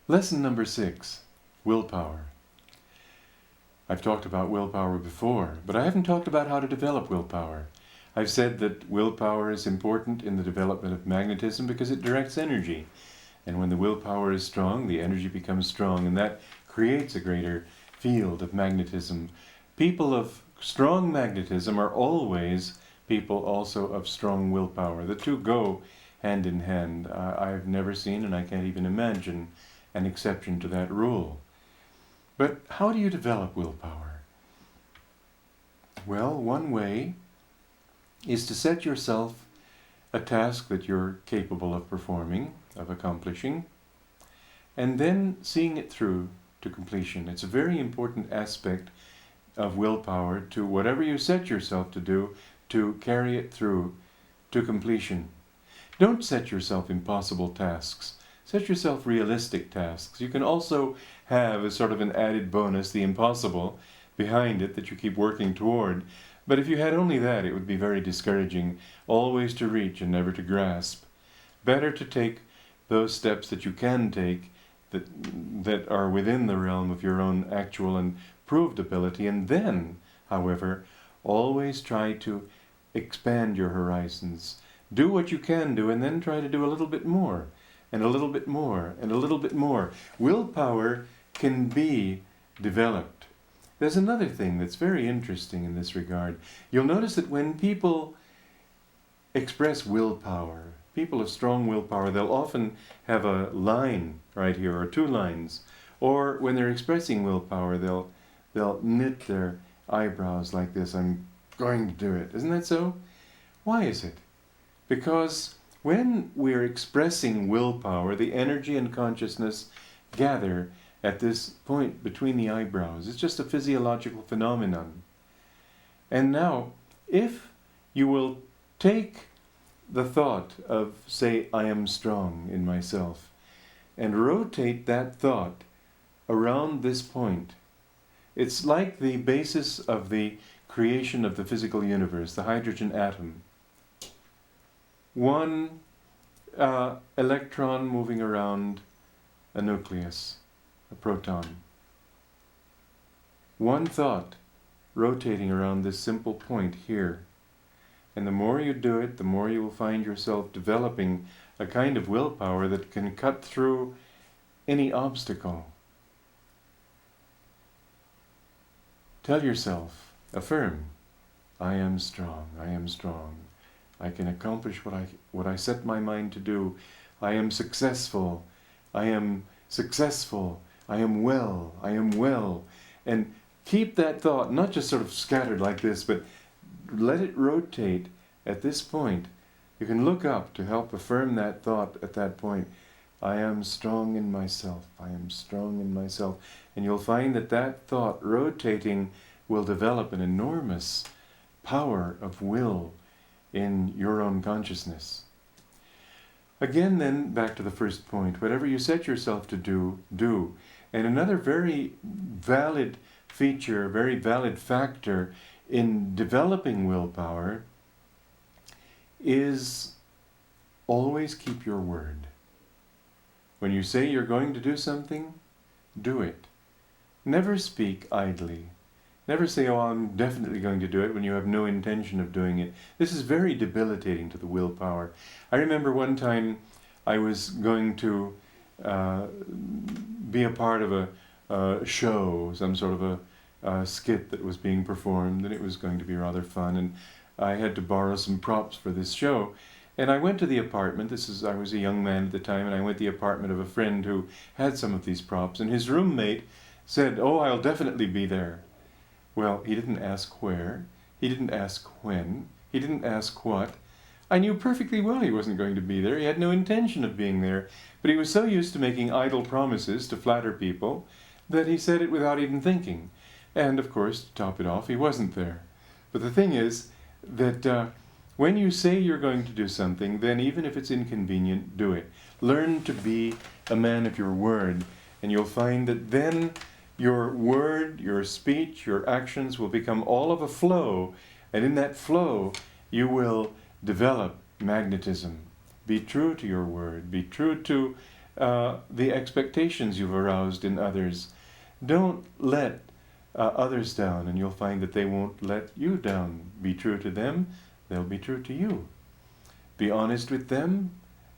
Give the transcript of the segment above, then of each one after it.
Lesson number 6, willpower. I've talked about willpower before, but I haven't talked about how to develop willpower. I've said that willpower is important in the development of magnetism because it directs energy. And when the willpower is strong, the energy becomes strong, and that creates a greater field of magnetism. People of strong magnetism are always people also of strong willpower. The two go hand in hand. I've never seen, and I can't even imagine, an exception to that rule. But how do you develop willpower? Well, one way is to set yourself a task that you're capable of performing, of accomplishing, and then seeing it through to completion. It's a very important aspect of willpower to whatever you set yourself to do, to carry it through to completion. Don't set yourself impossible tasks. Set yourself realistic tasks. You can also have as sort of an added bonus the impossible behind it that you keep working toward. But if you had only that, it would be very discouraging, always to reach and never to grasp. Better to take those steps that you can take that are within the realm of your own actual and proved ability, and then, however, always try to expand your horizons. Do what you can do, and then try to do a little bit more, and a little bit more, and a little bit more. Willpower can be developed. There's another thing that's very interesting in this regard. You'll notice that when people express willpower, people of strong willpower, they'll often have a line right here, or two lines. Or when they're expressing willpower, they'll knit their eyebrows like this. I'm going to do it. Isn't that so? Why is it? Because when we're expressing willpower, the energy and consciousness gather at this point between the eyebrows. It's just a physiological phenomenon. And now, if you will take the thought of, say, I am strong in myself, and rotate that thought around this point, it's like the basis of the creation of the physical universe, the hydrogen atom. One electron moving around a nucleus, a proton. One thought rotating around this simple point here. And the more you do it, the more you will find yourself developing a kind of willpower that can cut through any obstacle. Tell yourself, affirm, I am strong, I am strong. I can accomplish what I set my mind to do. I am successful, I am successful, I am well, I am well. And keep that thought, not just sort of scattered like this, but let it rotate at this point. You can look up to help affirm that thought at that point. I am strong in myself, I am strong in myself. And you'll find that that thought rotating will develop an enormous power of will in your own consciousness. Again then, back to the first point, whatever you set yourself to do, do. And another very valid feature, very valid factor in developing willpower is always keep your word. When you say you're going to do something, do it. Never speak idly. Never say, oh, I'm definitely going to do it when you have no intention of doing it. This is very debilitating to the willpower. I remember one time I was going to be a part of a show, some sort of a skit that was being performed, and it was going to be rather fun, and I had to borrow some props for this show. And I went to the apartment, I was a young man at the time, and I went to the apartment of a friend who had some of these props, and his roommate said, oh, I'll definitely be there. Well, he didn't ask where, he didn't ask when, he didn't ask what. I knew perfectly well he wasn't going to be there, he had no intention of being there, but he was so used to making idle promises to flatter people that he said it without even thinking. And of course, to top it off, he wasn't there. But the thing is that when you say you're going to do something, then even if it's inconvenient, do it. Learn to be a man of your word, and you'll find that then your word, your speech, your actions will become all of a flow, and in that flow you will develop magnetism. Be true to your word. Be true to the expectations you've aroused in others. Don't let others down, and you'll find that they won't let you down. Be true to them, they'll be true to you. Be honest with them,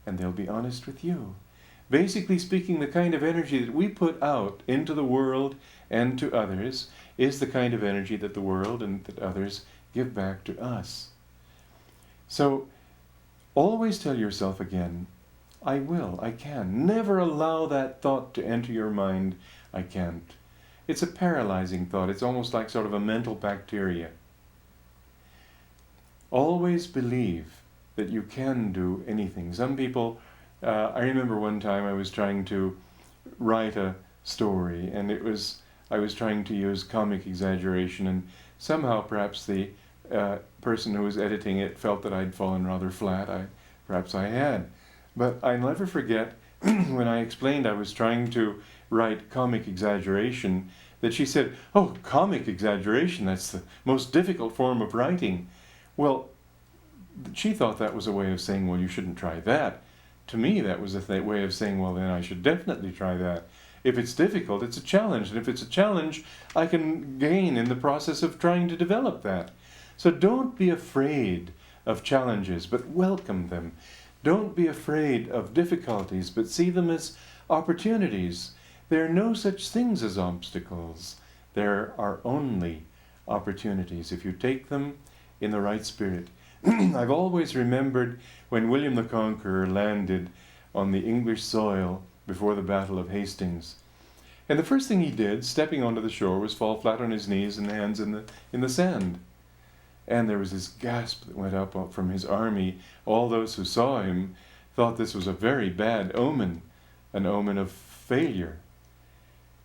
and they'll be honest with you. Basically speaking, the kind of energy that we put out into the world and to others is the kind of energy that the world and that others give back to us. So always tell yourself again, I will, I can. Never allow that thought to enter your mind, I can't. It's a paralyzing thought. It's almost like sort of a mental bacteria. Always believe that you can do anything. Some people, I remember one time I was trying to write a story, and I was trying to use comic exaggeration, and somehow perhaps the person who was editing it felt that I'd fallen rather flat. Perhaps I had. But I'll never forget when I explained I was trying to write comic exaggeration, that she said, "Oh, comic exaggeration, that's the most difficult form of writing." Well, she thought that was a way of saying, well, you shouldn't try that. To me, that was a way of saying, well, then I should definitely try that. If it's difficult, it's a challenge. And if it's a challenge, I can gain in the process of trying to develop that. So don't be afraid of challenges, but welcome them. Don't be afraid of difficulties, but see them as opportunities. There are no such things as obstacles. There are only opportunities if you take them in the right spirit. I've always remembered when William the Conqueror landed on the English soil before the Battle of Hastings. And the first thing he did, stepping onto the shore, was fall flat on his knees and hands in the sand. And there was this gasp that went up from his army. All those who saw him thought this was a very bad omen, an omen of failure.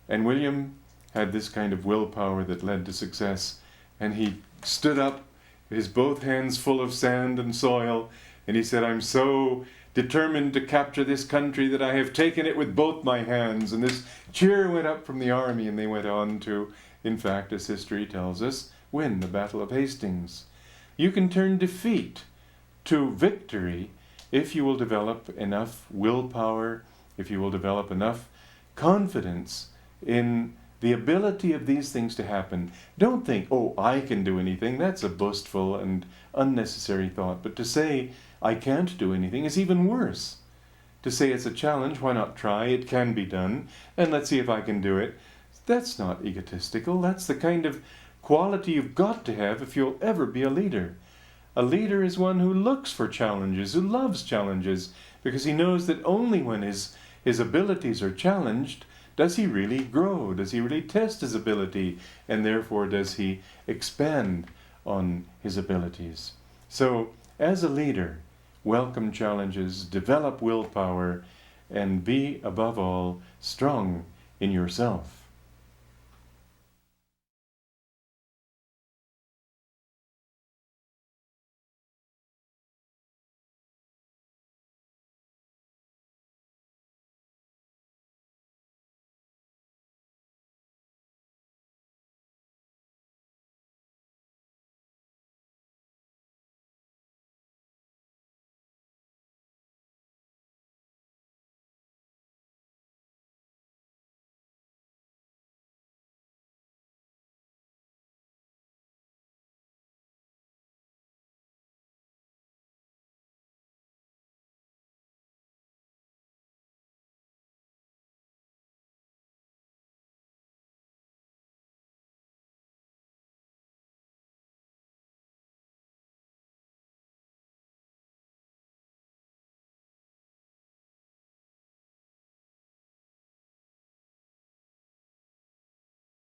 And William had this kind of willpower that led to success. And he stood up, his both hands full of sand and soil, and he said, "I'm so determined to capture this country that I have taken it with both my hands." And this cheer went up from the army, and they went on to, in fact, as history tells us, win the Battle of Hastings. You can turn defeat to victory if you will develop enough willpower, if you will develop enough confidence in the ability of these things to happen. Don't think, oh, I can do anything. That's a boastful and unnecessary thought. But to say, I can't do anything is even worse. To say it's a challenge, why not try? It can be done, and let's see if I can do it. That's not egotistical. That's the kind of quality you've got to have if you'll ever be a leader. A leader is one who looks for challenges, who loves challenges, because he knows that only when his abilities are challenged does he really grow, does he really test his ability, and therefore does he expand on his abilities. So, as a leader, welcome challenges, develop willpower, and be, above all, strong in yourself.